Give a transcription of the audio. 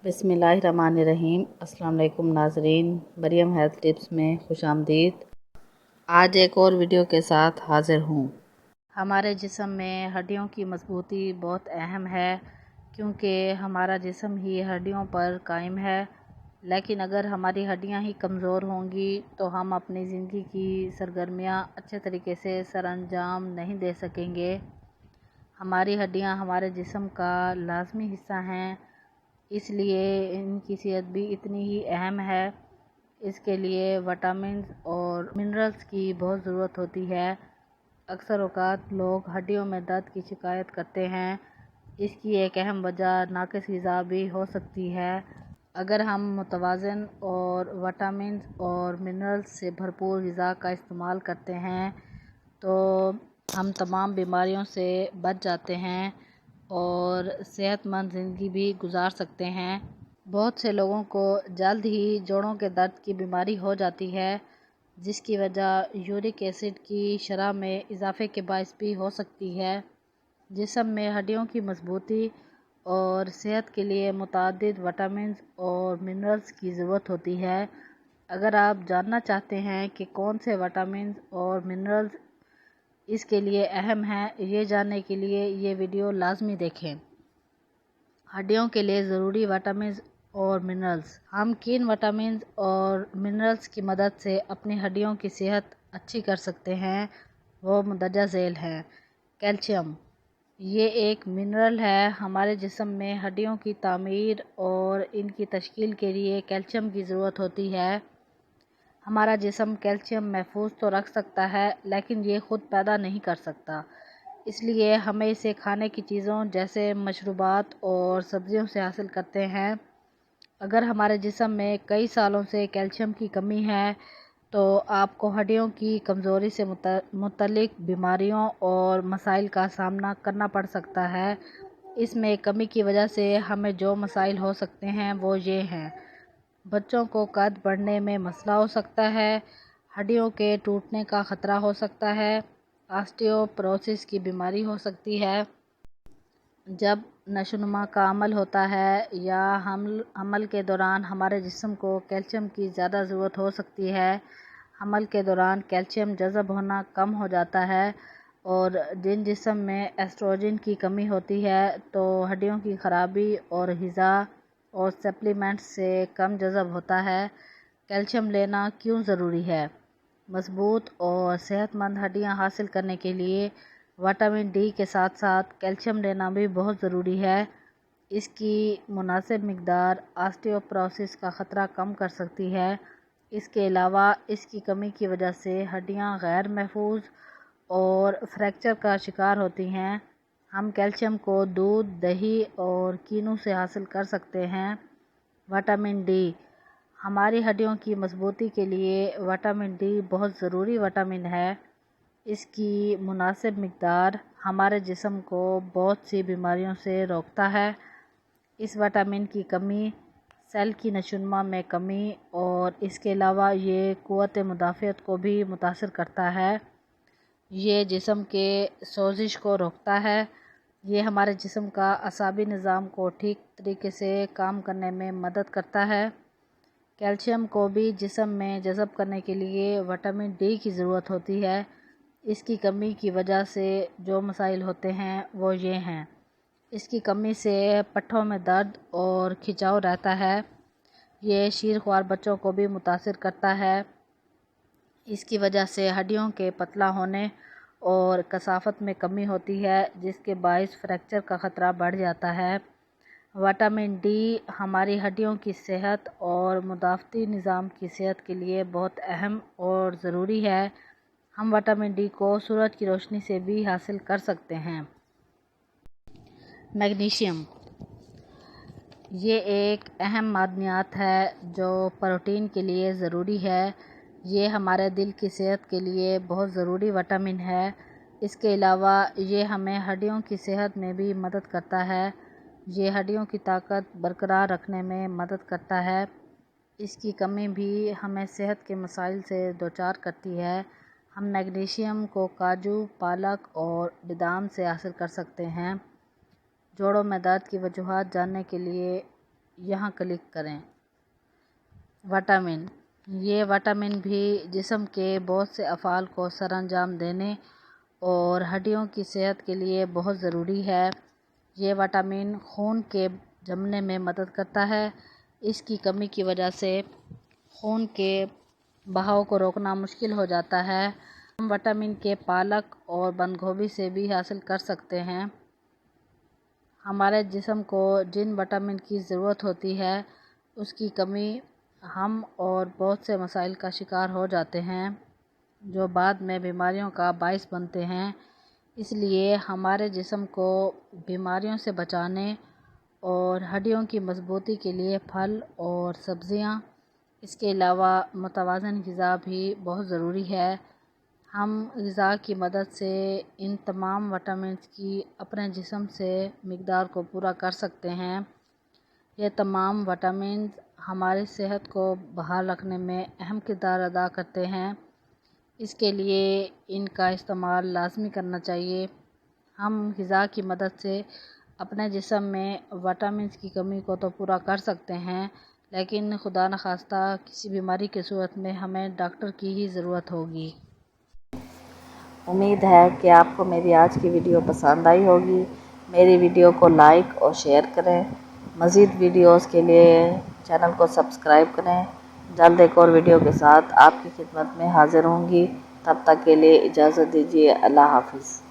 بسم اللہ الرحمن الرحیم۔ السلام علیکم ناظرین، مریم ہیلتھ ٹپس میں خوش آمدید۔ آج ایک اور ویڈیو کے ساتھ حاضر ہوں۔ ہمارے جسم میں ہڈیوں کی مضبوطی بہت اہم ہے، کیونکہ ہمارا جسم ہی ہڈیوں پر قائم ہے۔ لیکن اگر ہماری ہڈیاں ہی کمزور ہوں گی تو ہم اپنی زندگی کی سرگرمیاں اچھے طریقے سے سر انجام نہیں دے سکیں گے۔ ہماری ہڈیاں ہمارے جسم کا لازمی حصہ ہیں، اس لیے ان کی صحت بھی اتنی ہی اہم ہے۔ اس کے لیے وٹامنز اور منرلز کی بہت ضرورت ہوتی ہے۔ اکثر اوقات لوگ ہڈیوں میں درد کی شکایت کرتے ہیں۔ اس کی ایک اہم وجہ ناقص غذا بھی ہو سکتی ہے۔ اگر ہم متوازن اور وٹامنز اور منرلز سے بھرپور غذا کا استعمال کرتے ہیں تو ہم تمام بیماریوں سے بچ جاتے ہیں اور صحت مند زندگی بھی گزار سکتے ہیں۔ بہت سے لوگوں کو جلد ہی جوڑوں کے درد کی بیماری ہو جاتی ہے، جس کی وجہ یورک ایسڈ کی شرح میں اضافے کے باعث بھی ہو سکتی ہے۔ جسم میں ہڈیوں کی مضبوطی اور صحت کے لیے متعدد وٹامنز اور منرلز کی ضرورت ہوتی ہے۔ اگر آپ جاننا چاہتے ہیں کہ کون سے وٹامنز اور منرلز اس کے لیے اہم ہیں، یہ جاننے کے لیے یہ ویڈیو لازمی دیکھیں۔ ہڈیوں کے لیے ضروری وٹامنز اور منرلز۔ ہم کن وٹامنز اور منرلز کی مدد سے اپنی ہڈیوں کی صحت اچھی کر سکتے ہیں، وہ مندرجہ ذیل ہیں۔ کیلشیم، یہ ایک منرل ہے۔ ہمارے جسم میں ہڈیوں کی تعمیر اور ان کی تشکیل کے لیے کیلشیم کی ضرورت ہوتی ہے۔ ہمارا جسم کیلشیم محفوظ تو رکھ سکتا ہے، لیکن یہ خود پیدا نہیں کر سکتا، اس لیے ہمیں اسے کھانے کی چیزوں جیسے مشروبات اور سبزیوں سے حاصل کرتے ہیں۔ اگر ہمارے جسم میں کئی سالوں سے کیلشیم کی کمی ہے تو آپ کو ہڈیوں کی کمزوری سے متعلق بیماریوں اور مسائل کا سامنا کرنا پڑ سکتا ہے۔ اس میں کمی کی وجہ سے ہمیں جو مسائل ہو سکتے ہیں وہ یہ ہیں: بچوں کو قد بڑھنے میں مسئلہ ہو سکتا ہے، ہڈیوں کے ٹوٹنے کا خطرہ ہو سکتا ہے، آسٹیوپروسس کی بیماری ہو سکتی ہے۔ جب نشوونما کا عمل ہوتا ہے یا حمل کے دوران ہمارے جسم کو کیلشیم کی زیادہ ضرورت ہو سکتی ہے۔ حمل کے دوران کیلشیم جذب ہونا کم ہو جاتا ہے، اور جن جسم میں ایسٹروجن کی کمی ہوتی ہے تو ہڈیوں کی خرابی اور غذا اور سپلیمنٹس سے کم جذب ہوتا ہے۔ کیلشیم لینا کیوں ضروری ہے؟ مضبوط اور صحت مند ہڈیاں حاصل کرنے کے لیے وٹامن ڈی کے ساتھ ساتھ کیلشیم لینا بھی بہت ضروری ہے۔ اس کی مناسب مقدار آسٹیوپروسس کا خطرہ کم کر سکتی ہے۔ اس کے علاوہ اس کی کمی کی وجہ سے ہڈیاں غیر محفوظ اور فریکچر کا شکار ہوتی ہیں۔ ہم کیلشیم کو دودھ، دہی اور کینو سے حاصل کر سکتے ہیں۔ وٹامن ڈی، ہماری ہڈیوں کی مضبوطی کے لیے وٹامن ڈی بہت ضروری وٹامن ہے۔ اس کی مناسب مقدار ہمارے جسم کو بہت سی بیماریوں سے روکتا ہے۔ اس وٹامن کی کمی سیل کی نشوونما میں کمی اور اس کے علاوہ یہ قوت مدافعت کو بھی متاثر کرتا ہے۔ یہ جسم کے سوزش کو روکتا ہے۔ یہ ہمارے جسم کا اعصابی نظام کو ٹھیک طریقے سے کام کرنے میں مدد کرتا ہے۔ کیلشیم کو بھی جسم میں جذب کرنے کے لیے وٹامن ڈی کی ضرورت ہوتی ہے۔ اس کی کمی کی وجہ سے جو مسائل ہوتے ہیں وہ یہ ہیں: اس کی کمی سے پٹھوں میں درد اور کھچاؤ رہتا ہے۔ یہ شیرخوار بچوں کو بھی متاثر کرتا ہے۔ اس کی وجہ سے ہڈیوں کے پتلا ہونے اور کثافت میں کمی ہوتی ہے، جس کے باعث فریکچر کا خطرہ بڑھ جاتا ہے۔ وٹامن ڈی ہماری ہڈیوں کی صحت اور مدافعتی نظام کی صحت کے لیے بہت اہم اور ضروری ہے۔ ہم وٹامن ڈی کو سورج کی روشنی سے بھی حاصل کر سکتے ہیں۔ میگنیشیم، یہ ایک اہم معدنیات ہے جو پروٹین کے لیے ضروری ہے۔ یہ ہمارے دل کی صحت کے لیے بہت ضروری وٹامن ہے۔ اس کے علاوہ یہ ہمیں ہڈیوں کی صحت میں بھی مدد کرتا ہے۔ یہ ہڈیوں کی طاقت برقرار رکھنے میں مدد کرتا ہے۔ اس کی کمی بھی ہمیں صحت کے مسائل سے دوچار کرتی ہے۔ ہم میگنیشیم کو کاجو، پالک اور بادام سے حاصل کر سکتے ہیں۔ جوڑوں میں درد کی وجوہات جاننے کے لیے یہاں کلک کریں۔ وٹامن، یہ وٹامن بھی جسم کے بہت سے افعال کو سر انجام دینے اور ہڈیوں کی صحت کے لیے بہت ضروری ہے۔ یہ وٹامن خون کے جمنے میں مدد کرتا ہے۔ اس کی کمی کی وجہ سے خون کے بہاؤ کو روکنا مشکل ہو جاتا ہے۔ ہم وٹامن کے پالک اور بند گوبھی سے بھی حاصل کر سکتے ہیں۔ ہمارے جسم کو جن وٹامن کی ضرورت ہوتی ہے اس کی کمی ہم اور بہت سے مسائل کا شکار ہو جاتے ہیں جو بعد میں بیماریوں کا باعث بنتے ہیں۔ اس لیے ہمارے جسم کو بیماریوں سے بچانے اور ہڈیوں کی مضبوطی کے لیے پھل اور سبزیاں، اس کے علاوہ متوازن غذا بھی بہت ضروری ہے۔ ہم غذا کی مدد سے ان تمام وٹامنز کی اپنے جسم سے مقدار کو پورا کر سکتے ہیں۔ یہ تمام وٹامنز ہماری صحت کو بحال رکھنے میں اہم کردار ادا کرتے ہیں، اس کے لیے ان کا استعمال لازمی کرنا چاہیے۔ ہم غذا کی مدد سے اپنے جسم میں وٹامنز کی کمی کو تو پورا کر سکتے ہیں، لیکن خدا نخواستہ کسی بیماری کی صورت میں ہمیں ڈاکٹر کی ہی ضرورت ہوگی۔ امید ہے کہ آپ کو میری آج کی ویڈیو پسند آئی ہوگی۔ میری ویڈیو کو لائک اور شیئر کریں۔ مزید ویڈیوز کے لیے چینل کو سبسکرائب کریں۔ جلد ایک اور ویڈیو کے ساتھ آپ کی خدمت میں حاضر ہوں گی۔ تب تک کے لیے اجازت دیجیے۔ اللہ حافظ۔